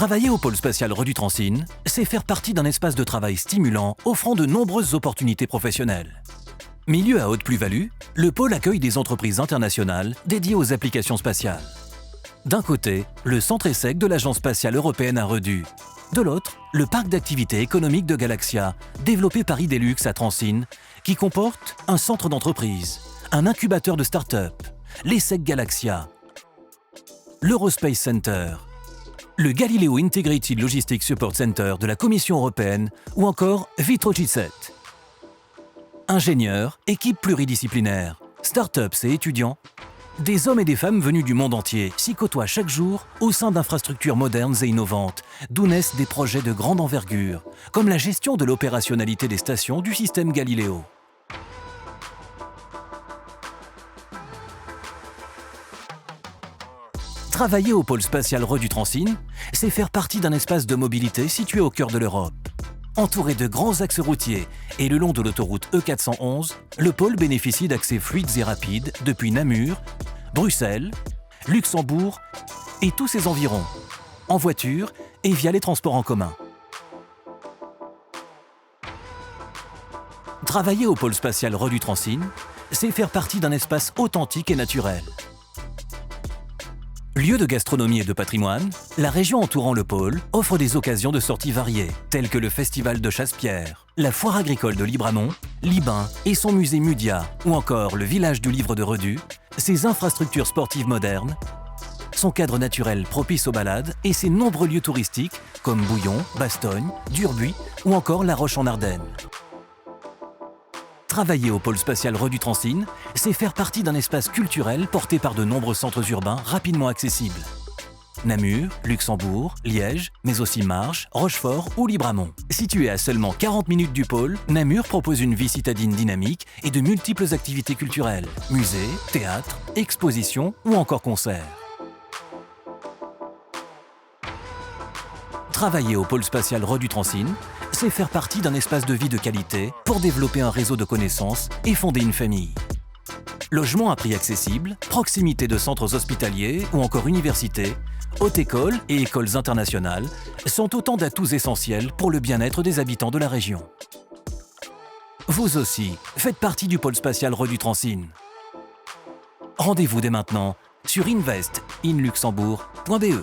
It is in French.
Travailler au pôle spatial Redu-Transine, c'est faire partie d'un espace de travail stimulant offrant de nombreuses opportunités professionnelles. Milieu à haute plus-value, le pôle accueille des entreprises internationales dédiées aux applications spatiales. D'un côté, le centre ESSEC de l'Agence spatiale européenne à Redu. De l'autre, le parc d'activités économiques de Galaxia, développé par Idelux à Transine, qui comporte un centre d'entreprise, un incubateur de start-up, l'ESSEC Galaxia, l'Eurospace Center, le Galileo Integrated Logistics Support Center de la Commission européenne ou encore VitroG7. Ingénieurs, équipes pluridisciplinaires, start-ups et étudiants, des hommes et des femmes venus du monde entier s'y côtoient chaque jour au sein d'infrastructures modernes et innovantes, d'où naissent des projets de grande envergure, comme la gestion de l'opérationnalité des stations du système Galileo. Travailler au pôle spatial Redu-Transine, c'est faire partie d'un espace de mobilité situé au cœur de l'Europe. Entouré de grands axes routiers et le long de l'autoroute E411, le pôle bénéficie d'accès fluides et rapides depuis Namur, Bruxelles, Luxembourg et tous ses environs, en voiture et via les transports en commun. Travailler au pôle spatial Redu-Transine, c'est faire partie d'un espace authentique et naturel. Lieu de gastronomie et de patrimoine, la région entourant le pôle offre des occasions de sorties variées, telles que le festival de Chasse-Pierre, la foire agricole de Libramont, Libin et son musée Mudia, ou encore le village du livre de Redu, ses infrastructures sportives modernes, son cadre naturel propice aux balades et ses nombreux lieux touristiques comme Bouillon, Bastogne, Durbuy ou encore La Roche en Ardennes. Travailler au pôle spatial Redu-Transine, c'est faire partie d'un espace culturel porté par de nombreux centres urbains rapidement accessibles. Namur, Luxembourg, Liège, mais aussi Marches, Rochefort ou Libramont. Situé à seulement 40 minutes du pôle, Namur propose une vie citadine dynamique et de multiples activités culturelles, musées, théâtres, expositions ou encore concerts. Travailler au pôle spatial Redu-Transine, c'est faire partie d'un espace de vie de qualité pour développer un réseau de connaissances et fonder une famille. Logement à prix accessible, proximité de centres hospitaliers ou encore universités, haute école et écoles internationales sont autant d'atouts essentiels pour le bien-être des habitants de la région. Vous aussi, faites partie du pôle spatial Redu-Transine. Rendez-vous dès maintenant sur investinluxembourg.be.